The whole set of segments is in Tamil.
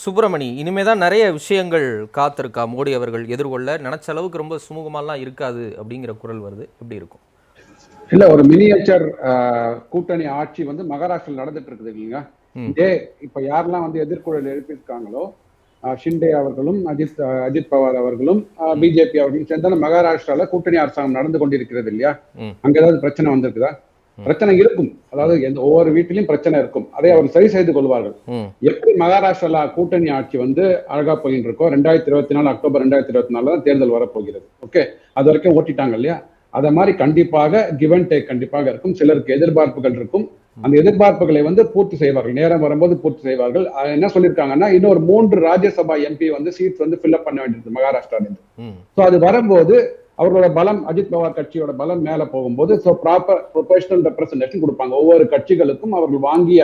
சுப்பிரமணி, இனிமேதான் நிறைய விஷயங்கள் காத்திருக்கா மோடி அவர்கள் எதிர்கொள்ள? நினைச்ச அளவுக்கு ரொம்ப சுமூகமாலாம் இருக்காது அப்படிங்கிற குரல் வருது. எப்படி இருக்கும்? இல்ல, ஒரு மினியேச்சர் கூட்டணி ஆட்சி வந்து மகாராஷ்டிரா நடந்துட்டு இருக்குது இல்லைங்க. இதே இப்ப யாரெல்லாம் வந்து எதிர்குரல் எழுப்பியிருக்காங்களோ, ஷிண்டே அவர்களும் அஜித் பவார் அவர்களும் பிஜேபி அவர்களும் சேர்ந்தாலும் மகாராஷ்டிரால கூட்டணி அரசாங்கம் நடந்து கொண்டிருக்கிறது இல்லையா. அங்க ஏதாவது பிரச்சனை வந்திருக்குதா? பிரச்சனை இருக்கும். அதாவது ஒவ்வொரு வீட்டிலையும் பிரச்சனை இருக்கும். அதை அவர் சரி செய்து கொள்வார்கள். எப்படி மகாராஷ்டிரால கூட்டணி ஆட்சி வந்து அழகா போயிட்டு இருக்கோ, 2024 அக்டோபர் 2024 தான் தேர்தல் வரப்போகிறது. ஓகே, அது வரைக்கும் ஓட்டிட்டாங்க இல்லையா. அத மாதிரி கண்டிப்பாக கிவ் அண்ட் டேக் கண்டிப்பாக இருக்கும். சிலருக்கு எதிர்பார்ப்புகள் இருக்கும். அந்த எதிர்பார்ப்புகளை வந்து பூர்த்தி செய்வார்கள். நேரம் வரும்போது பூர்த்தி செய்வார்கள். என்ன சொல்லியிருக்காங்கன்னா, இன்னொரு 3 ராஜ்யசபா எம்பி வந்து சீட்ஸ் வந்து ஃபில்அப் பண்ண வேண்டியது மகாராஷ்டிரால. சோ அது வரும்போது அவர்களோட பலம், அஜித் பவார் கட்சியோட பலம் மேல போகும்போது ப்ராப்பர் ப்ரொபோஷனல் ரெப்ரசன்டேஷன் கொடுப்பாங்க. ஒவ்வொரு கட்சிகளுக்கும் அவர்கள் வாங்கிய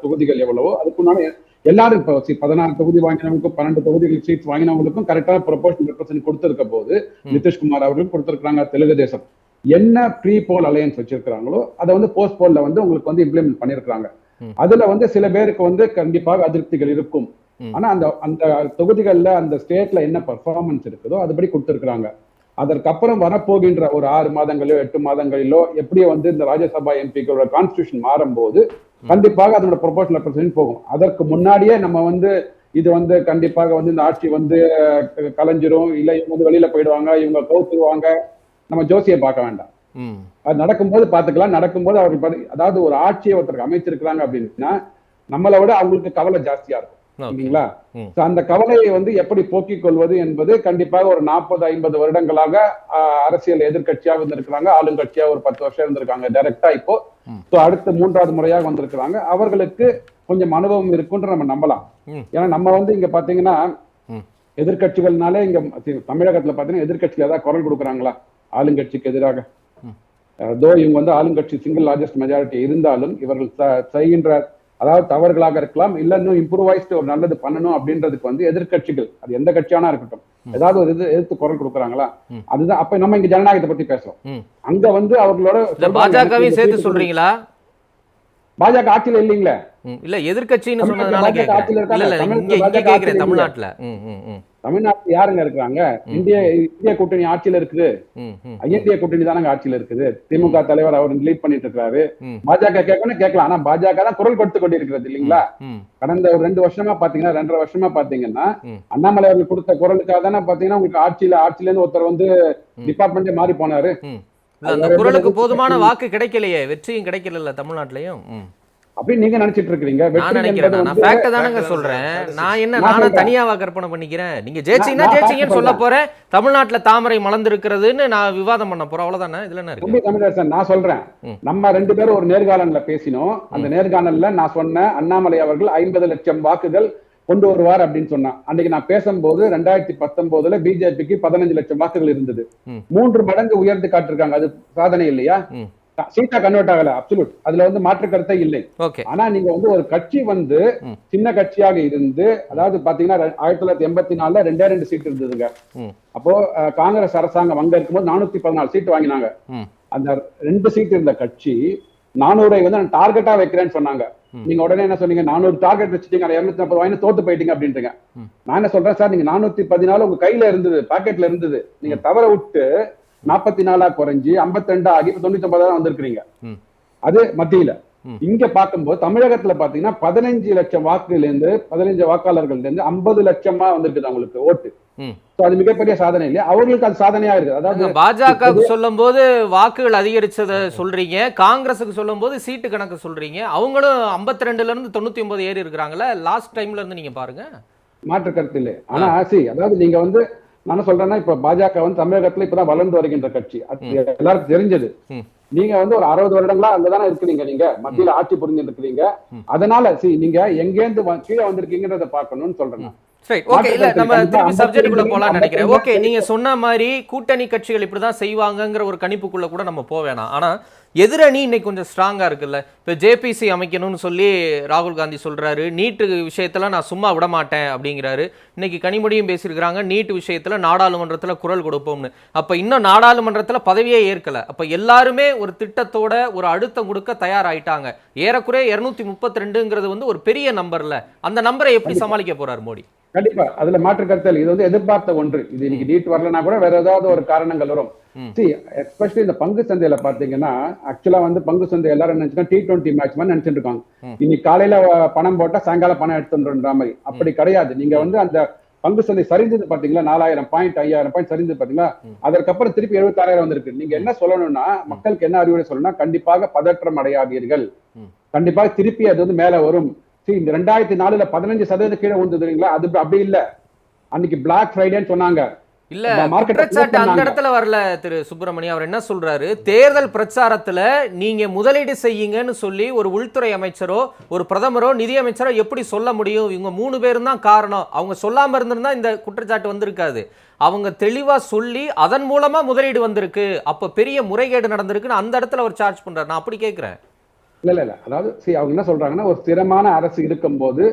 தொகுதிகள் எவ்வளவோ அதுக்குண்டான எல்லாரும் இப்போ 16 தொகுதி வாங்கினவங்களுக்கும் 12 தொகுதிகள் சீட்ஸ் வாங்கினவங்களுக்கும் கரெக்டான ப்ரொபோஷனல் ரெப்ரசன்ட் கொடுத்திருக்க போது நிதிஷ்குமார் அவர்களும் கொடுத்திருக்காங்க. தெலுங்கு தேசம் என்ன ப்ரீ போல் அலையன்ஸ் வச்சிருக்காங்களோ அதை வந்து போஸ்ட் போல்ல வந்து உங்களுக்கு வந்து இம்ப்ளிமெண்ட் பண்ணிருக்காங்க. அதுல வந்து சில பேருக்கு வந்து கண்டிப்பாக அதிருப்திகள் இருக்கும். ஆனா அந்த அந்த தொகுதிகள்ல அந்த ஸ்டேட்ல என்ன பர்ஃபார்மன்ஸ் இருக்குதோ அதுபடி கொடுத்திருக்காங்க. அதற்கப்புறம் வரப்போகின்ற ஒரு 6 மாதங்களிலோ 8 மாதங்களிலோ எப்படி வந்து இந்த ராஜ்யசபா எம்பிக்களோட கான்ஸ்டிடியூஷன் மாறும்போது கண்டிப்பாக அதோட ப்ரொபோஷனல் ரெப்ரசன்ட் போகும். அதற்கு முன்னாடியே நம்ம வந்து இது வந்து கண்டிப்பாக வந்து இந்த ஆட்சி வந்து கலைஞ்சிரும், இல்ல இவங்க வந்து வெளியில போயிடுவாங்க, இவங்க கவுத்துருவாங்க, நம்ம ஜோசியை பார்க்க வேண்டாம். அது நடக்கும்போது பாத்துக்கலாம். நடக்கும்போது அவர்கள் அதாவது ஒரு ஆட்சியை ஒருத்தருக்கு அமைச்சிருக்கிறாங்க அப்படின்னா நம்மளை விட அவங்களுக்கு கவலை ஜாஸ்தியா இருக்கும் இல்லைங்களா. அந்த கவலையை வந்து எப்படி போக்கிக் கொள்வது என்பது கண்டிப்பாக ஒரு 40-50 வருடங்களாக அரசியல் எதிர்கட்சியாக இருந்திருக்கிறாங்க, ஆளுங்கட்சியா ஒரு 10 வருஷம் இருந்திருக்காங்க டைரக்டா. இப்போ அடுத்த 3வது முறையாக வந்திருக்கிறாங்க. அவர்களுக்கு கொஞ்சம் அனுபவம் இருக்குன்ற நம்ம நம்பலாம். ஏன்னா நம்ம வந்து இங்க பாத்தீங்கன்னா எதிர்கட்சிகள்னாலே இங்க தமிழகத்துல பாத்தீங்கன்னா எதிர்கட்சியில ஏதாவது குரல் கொடுக்குறாங்களா ஆளுங்கட்சிக்கு எதிராக? இவங்க வந்து ஆளுங்கட்சி சிங்கிள் லார்ஜஸ்ட் மெஜாரிட்டி இருந்தாலும் இவர்கள் செய்கின்ற அதாவது தவறுகளாக இருக்கலாம், இல்ல இன்னும் இம்ப்ரூவைஸ்ட் ஒரு நல்லது பண்ணணும் அப்படின்றதுக்கு வந்து எதிர்கட்சிகள் அது எந்த கட்சியானா இருக்கட்டும் ஏதாவது ஒரு எதிர்த்து குரல் கொடுக்குறாங்களா? அதுதான் அப்ப நம்ம இங்க ஜனநாயகத்தை பத்தி பேசுறோம். அங்க வந்து அவர்களோட பாஜகவை சேர்த்து சொல்றீங்களா? பாஜக ஆட்சியில இல்லீங்களே. இல்ல எதிர்கட்சின்னு சொன்னதுனால தமிழ்நாட்டுல யாருங்க இருக்கிறாங்க? இந்திய கூட்டணி ஆட்சியில இருக்குது. ஐஎன்டிஏ கூட்டணி தானங்க ஆட்சியில இருக்குது. திமுக தலைவர் அவர் லீட் பண்ணிட்டு இருக்காரு. பாஜக கேட்கலாம். ஆனா பாஜக தான் குரல் கொடுத்து கொண்டிருக்கிறது இல்லீங்களா. கடந்த ஒரு 2 வருஷமா பாத்தீங்கன்னா 2.5 வருஷமா பாத்தீங்கன்னா அண்ணாமலை அவர்கள் கொடுத்த குரலுக்காக தானே பாத்தீங்கன்னா உங்களுக்கு ஆட்சியில இருந்து ஒருத்தர் வந்து டிபார்ட்மெண்டே மாறி போனாரு. அந்த குரலுக்கு போதுமான வாக்கு கிடைக்கலையே, வெற்றியும் கிடைக்கல தமிழ்நாட்டிலையும் அப்படின்னு நீங்க நினைச்சிட்டு இருக்கீங்க. சொல்றேன் நான் என்ன, நானா தனியாவா கற்பனை பண்ணிக்கிறேன்? நீங்க ஜெயிச்சீங்கன்னு சொல்ல போறேன். தமிழ்நாட்டுல தாமரை மலர்ந்திருக்கிறதுன்னு நான் விவாதம் பண்ண போறேன், அவ்வளவுதானே. இதுல என்ன இருக்கு? தமிழரசன், நான் சொல்றேன், நம்ம 2 பேரும் ஒரு நேர்காணல்ல பேசினோம். அந்த நேர்காணல்ல நான் சொன்னேன் அண்ணாமலை அவர்கள் 50 லட்சம் வாக்குகள் கொண்டு வருவார் அப்படின்னு சொன்னா. அன்னைக்கு நான் பேசும்போது 2019 பிஜேபிக்கு 15 லட்சம் வாக்குகள் இருந்தது. 3 மடங்கு உயர்ந்து காட்டிருக்காங்க. அது சாதனை இல்லையா? சீட்டா கன்வெர்ட் ஆகல, அப்சல்யூட். அதுல வந்து மாற்று கருத்தை இல்லை. ஆனா நீங்க வந்து ஒரு கட்சி வந்து சின்ன கட்சியாக இருந்து, அதாவது பாத்தீங்கன்னா 1984 2 சீட் இருந்ததுங்க. அப்போ காங்கிரஸ் அரசாங்கம் அங்க இருக்கும்போது 414 சீட் வாங்கினாங்க. அந்த 2 சீட் இருந்த கட்சி 400 வந்து நான் டார்கெட்டா வைக்கிறேன்னு சொன்னாங்க. நீங்க உடனே என்ன சொன்னீங்க? 400 டார்கெட் வச்சுட்டீங்க, 240 வாங்கி தோத்து போயிட்டீங்க அப்படின்றீங்க. நான் என்ன சொல்றேன் சார், நீங்க 414 உங்க கையில இருந்தது, பாக்கெட்ல இருந்தது. நீங்க தவற விட்டு 44 குறைஞ்சி 52 ஆகி 99 வந்திருக்கிறீங்க. அது மத்தியில. இங்க பார்க்கும்போது தமிழகத்துல பாத்தீங்கன்னா 15 லட்சம் வாக்குல இருந்து 15 வாக்காளர்கள் இருந்து 50 லட்சமா வந்திருக்குது அவங்களுக்கு ஓட்டு. அது மிகப்பெரிய சாதனை இல்லையா? அவங்களுக்கு அது சாதனையா இருக்கு. அதாவது பாஜக சொல்லும் போது வாக்குகள் அதிகரிச்சத சொல்றீங்க, காங்கிரஸுக்கு சொல்லும் போது சீட்டு கணக்கு சொல்றீங்க. அவங்களும் 52ல இருந்து 99 ஏறி இருக்கிறாங்கல்ல லாஸ்ட் டைம்ல இருந்து. நீங்க பாருங்க, மாற்று கருத்து இல்லை. ஆனா அதாவது நீங்க வந்து நான் சொல்றேன்னா, இப்ப பாஜக வந்து தமிழகத்துல இப்பதான் வளர்ந்து வருகின்ற கட்சி, எல்லாருக்கும் தெரிஞ்சது. நீங்க வந்து ஒரு 60 வருடங்களா அங்கதானே இருக்கிறீங்க, நீங்க மத்தியில ஆட்சி புரிஞ்சுட்டு இருக்கிறீங்க. அதனால நீங்க எங்கேருந்து கீழே வந்திருக்கீங்கன்றத பாக்கணும்னு சொல்றேன். நீங்க சொன்ன மாதிரி கூட்டணி கட்சிகள் இப்படிதான் செய்வாங்கங்கிற ஒரு கணிப்புக்குள்ள கூட நம்ம போவேணாம். ஆனா எதிரணி இன்னைக்கு கொஞ்சம் ஸ்ட்ராங்கா இருக்குல்ல. இப்போ ஜேபிசி அமைக்கணும்னு சொல்லி ராகுல் காந்தி சொல்றாரு. நீட்டு விஷயத்துல நான் சும்மா விட மாட்டேன் அப்படிங்கிறாரு. இன்னைக்கு கனிமொழியும் பேசியிருக்கிறாங்க, நீட் விஷயத்துல நாடாளுமன்றத்துல குரல் கொடுப்போம்னு. அப்ப இன்னும் நாடாளுமன்றத்துல பதவியே ஏற்கல. அப்ப எல்லாருமே ஒரு திட்டத்தோட ஒரு அழுத்தம் கொடுக்க தயாராயிட்டாங்க. ஏறக்குறைய 232ங்கிறது வந்து ஒரு பெரிய நம்பர்ல. அந்த நம்பரை எப்படி சமாளிக்க போறார் மோடி? கண்டிப்பா அதுல மாற்று கருத்தல். இது வந்து எதிர்பார்த்த ஒன்று. இது இன்னைக்கு நீட் வரலன்னா கூட வேற ஏதாவது ஒரு காரணங்கள் வரும். எஸ்பெஷலி இந்த பங்கு சந்தையில பாத்தீங்கன்னா, ஆக்சுவலா வந்து பங்கு சந்தை எல்லாரும் நினைச்சுன்னா T20 மேட்ச் மாதிரி நினைச்சிட்டு இருக்காங்க. இன்னைக்கு காலையில பணம் போட்டா சாயங்காலம் பணம் எடுத்துன்ற மாதிரி. அப்படி கிடையாது. நீங்க வந்து அந்த பங்கு சந்தை சரிந்தது பாத்தீங்களா, 4000 பாயிண்ட் 5000 பாயிண்ட் சரிந்தது பாத்தீங்களா, அதற்கப்புறம் திருப்பி 76,000 வந்திருக்கு. நீங்க என்ன சொல்லணும்னா, மக்களுக்கு என்ன அறிவுரை சொல்லணும்னா, கண்டிப்பாக பதற்றம் அடையாதீர்கள், கண்டிப்பாக திருப்பி அது வந்து மேல வரும். இந்த 2004ல 15% கீழே வந்ததுங்களா, அது அப்படி இல்ல. அன்னைக்கு பிளாக் ஃப்ரைடேன்னு சொன்னாங்க. இல்ல, குற்றச்சாட்டு அந்த இடத்துல வரல திரு சுப்பிரமணியம். அவர் என்ன சொல்றாரு, தேர்தல் பிரச்சாரத்துல நீங்க முதலீடு செய்யுங்கன்னு சொல்லி ஒரு உள்துறை அமைச்சரோ ஒரு பிரதமரோ நிதியமைச்சரோ எப்படி சொல்ல முடியும்? இவங்க 3 பேரும் தான் காரணம். அவங்க சொல்லாம இருந்திருந்தா இந்த குற்றச்சாட்டு வந்திருக்காது. அவங்க தெளிவா சொல்லி அதன் மூலமா முதலீடு வந்திருக்கு, அப்ப பெரிய முறைகேடு நடந்திருக்குன்னு அந்த இடத்துல அவர் சார்ஜ் பண்றாரு. நான் அப்படி கேட்கிறேன். இல்ல அதாவது அவங்க என்ன சொல்றாங்கன்னா, ஒரு ஸ்திரமான அரசு இருக்கும் போது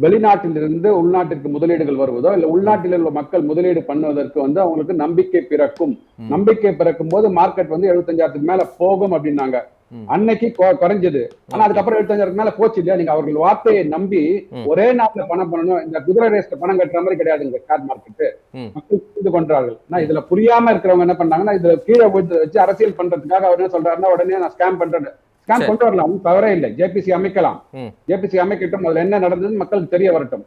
வெளிநாட்டிலிருந்து உள்நாட்டிற்கு முதலீடுகள் வருவதோ இல்ல உள்நாட்டில் உள்ள மக்கள் முதலீடு பண்ணுவதற்கு வந்து அவங்களுக்கு நம்பிக்கை பிறக்கும். நம்பிக்கை பிறக்கும் போது மார்க்கெட் வந்து 75,000 மேல போகும் அப்படின்னாங்க. அன்னைக்கு குறைஞ்சது. ஆனா அதுக்கப்புறம் 75,000 மேல போச்சு இல்லையா? நீங்க அவர்கள் வார்த்தையை நம்பி ஒரே நாட்டுல பணம் பண்ணணும், இந்த குதிரை ரேஸ்ல பணம் கட்டுற மாதிரி கிடையாது இந்த ஷேர் மார்க்கெட். மக்கள் புரிந்து கொண்டார்கள். இதுல புரியாம இருக்கிறவங்க என்ன பண்ணாங்கன்னா, இதுல கீழே வச்சு அரசியல் பண்றதுக்காக அவர் என்ன சொல்றாருன்னா, உடனே நான் ஸ்கேம் பண்றேன். ஸ்கேம் கொண்டு வரலாம், தவறே இல்லை. ஜேபிசி அமைக்கலாம், ஜேபிசி அமைக்கட்டும். அதுல என்ன நடந்ததுன்னு மக்களுக்கு தெரிய வரட்டும்.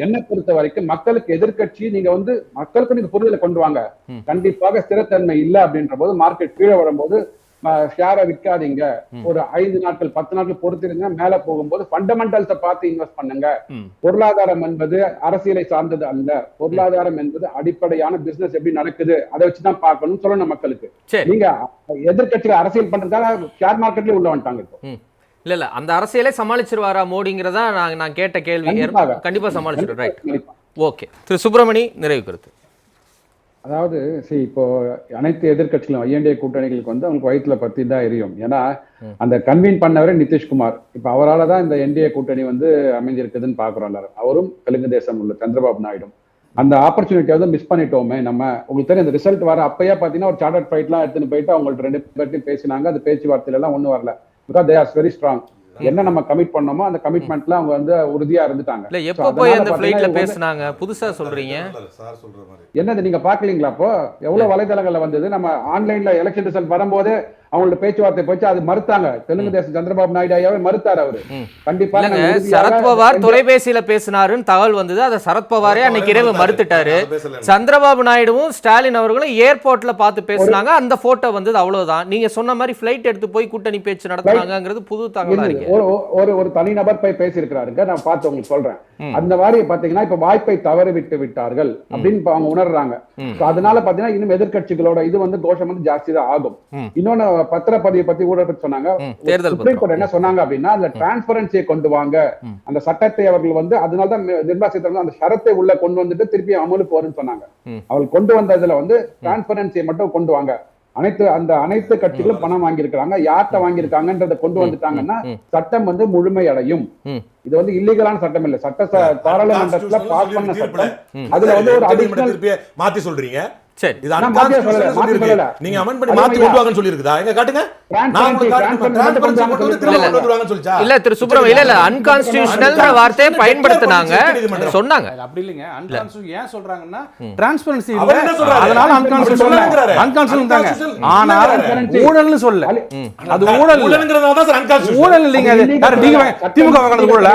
என்ன பொறுத்த வரைக்கும் மக்களுக்கு எதிர்கட்சி நீங்க வந்து மக்களுக்கு நீங்க புரிதலை கொண்டு வாங்க. கண்டிப்பாக ஸ்திரத்தன்மை இல்லை அப்படின்ற போது மார்க்கெட் கீழே வரும்போது ஷேரை விற்காதீங்க. ஒரு 5 நாட்கள் 10 நாட்கள் பொறுத்திருந்தா மேல போகும்போது ஃபண்டமெண்டல்ஸை பார்த்து இன்வெஸ்ட் பண்ணுங்க. பொருளாதாரம் என்பது அரசியலை சார்ந்தது அல்ல. பொருளாதாரம் என்பது அடிப்படையான பிசினஸ் எப்படி நடக்குது அதை வச்சுதான் பார்க்கணும் சொல்லணும் மக்களுக்கு. நீங்க எதிர்கட்சிகள் அரசியல் பண்றதுக்காக ஷேர் மார்க்கெட்லயே உள்ள வந்துட்டாங்க இப்போ. இல்ல அந்த அரசியலை சமாளிச்சிருவாரா மோடிங்கிறதா நான் கேட்ட கேள்வி. கண்டிப்பா சமாளிச்சிரு. Right, okay. திரு சுப்பிரமணி, நிறைவு கருத்து. அதாவது இப்போ அனைத்து எதிர்கட்சிகளும் INDA கூட்டணிகளுக்கு வந்து அவங்களுக்கு வயிற்றுல பத்தி தான் எரியும். ஏன்னா அந்த கன்வீன் பண்ணவரே நிதிஷ்குமார். இப்ப அவரால் தான் இந்த NDA கூட்டணி வந்து அமைஞ்சிருக்குதுன்னு பாக்குறோம் எல்லாரும். அவரும் தெலுங்கு தேசம் உள்ள சந்திரபாபு நாயுடு. அந்த ஆப்பர்ச்சுனிட்டியை வந்து மிஸ் பண்ணிட்டோமே நம்ம. உங்களுக்கு தெரியும் இந்த ரிசல்ட் வர அப்பயே பாத்தீங்கன்னா ஒரு சார்ட்டர்ட் ஃபிளைட்லாம் எடுத்துன்னு போயிட்டு அவங்கள்ட்ட 2 பேர்ட்டையும் பேசினாங்க. அது பேச்சுவார்த்தையில எல்லாம் ஒண்ணும் வரல. Because they are very strong. என்ன நம்ம கமிட் பண்ணோமோ அந்த கமிட்மெண்ட்ல அவங்க வந்து உறுதியா இருந்துட்டாங்க. இல்ல எப்ப போய் அந்த ஃளைட்ல பேசுனாங்க புதுசா சொல்றீங்க? என்னது நீங்க பாக்கலீங்களா? அப்போ எவ்வளவு வலைதளங்கள்ல வந்தது. நம்ம ஆன்லைன்ல எலெக்ஷன் ரிசல்ட் வரும்போது அவங்களோட பேச்சுவார்த்தை போச்சு, அது மறுத்தாங்க. தெலுங்கு தேசம் சந்திரபாபு நாயுடு ஐயாவே மறுத்தாரு. அவரு கண்டிப்பா சரத்பவார் தொலைபேசியில பேசினாருன்னு தகவல் வந்தது. அதை சரத்பவாரே அன்னைக்கு இரவு மறுத்துட்டாரு. சந்திரபாபு நாயுடுவும் ஸ்டாலின் அவர்களும் ஏர்போர்ட்ல பார்த்து பேசினாங்க. அந்த போட்டோ வந்தது, அவ்வளவுதான். நீங்க சொன்ன மாதிரி பிளைட் எடுத்து போய் கூட்டணி பேச்சு நடத்துனாங்கிறது புது தகவலா இருக்கு. ஒரு தனிநபர் போய் பேசியிருக்கிறாருங்க, நான் பார்த்து உங்களுக்கு சொல்றேன். அந்த மாதிரி பாத்தீங்கன்னா இப்ப வாய்ப்பை தவறு விட்டு விட்டார்கள் அப்படின்னு அவங்க உணர்றாங்க. அதனால பாத்தீங்கன்னா இன்னும் எதிர்கட்சிகளோட இது வந்து கோஷம் வந்து ஜாஸ்தி தான் ஆகும். இன்னொன்னு பத்திரப்பதிவை பத்தி ஊழல் பத்தி சொன்னாங்க. சுப்ரீம் கோர்ட் என்ன சொன்னாங்க அப்படின்னா, அதுல டிரான்ஸ்பரன்சியை கொண்டு வாங்க. அந்த சட்டத்தை அவர்கள் வந்து அதனாலதான் நிர்மலா சீதாராமன் அந்த சரத்தை உள்ள கொண்டு வந்துட்டு திருப்பி அமலுக்கு வரும்னு சொன்னாங்க. அவர்கள் கொண்டு வந்ததுல வந்து டிரான்ஸ்பரன்சியை மட்டும் கொண்டு வாங்க. அனைத்து கட்சிகளும் பணம் வாங்கியிருக்காங்க. யார்கிட்ட வாங்கியிருக்காங்கன்றதை கொண்டு வந்துட்டாங்கன்னா சட்டம் வந்து முழுமை அடையும். இது வந்து இல்லீகலான சட்டம் இல்ல. பாராளுமன்றத்துல பாஸ் பண்ண சட்டம். அதுல வந்து ஒரு அடிஷனல் மாத்தி சொல்றீங்க. சரி, இது நீங்க அமெண்ட் பண்ணி மாத்தி கொண்டு வாங்கன்னு சொல்லிருக்குதா? எங்க காட்டுங்க. இல்ல திரு சுப்ரமணியம், இல்ல அன்கான்ஸ்டிடியூஷனல்ன்ற வார்த்தையை பயன்படுத்தினாங்க சொன்னாங்க. அப்படி இல்லங்க. அன்கான்ஸ்டிடியூஷன் ஏன் சொல்றாங்கன்னா டிரான்ஸ்பரன்சி இல்ல, அதனால அன்கான்ஸ்டிடியூஷன். ஆனா ஊழல்னு சொல்ல. அது ஊழல்ங்கறதால தான் சார் அன்கான்ஸ்டிடியூஷன். ஊழல் இல்லங்க. அது நீங்க திமுக வாங்குனது ஊழல்.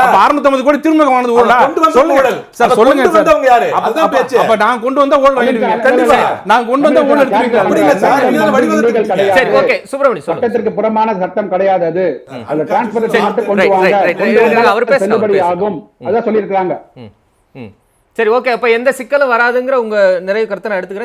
அப்ப 650 கோடி திமுக வாங்குனது ஊழல். சொல்லுங்க சார், சொல்லுங்க சார். வந்தவங்க யாரு? அதான் பேச்சு. அப்ப நான் கொண்டு வந்த ஊழல் வாங்கிடுவீங்க. கண்டிப்பா நான் கொண்டு வந்த ஊழல் எடுத்துவீங்க. அப்படி இல்ல சார், நீங்க வடிவத்தில் கிடையாது. சரி, ஓகே சுப்ரமணியம், சட்டத்திற்கு புறமான சட்டம் கிடையாது. அது அந்த டிரான்ஸ்பரன்சி மட்டும் கொண்டு வாங்க. அவர் பேசுபடி ஆகும். அதான் சொல்லியிருக்காங்க. சரி, ஓகே. அப்ப எந்த சிக்கலும் வராதுங்கிற உங்க நிறைய கருத்தை நான் எடுத்துக்கிறேன்.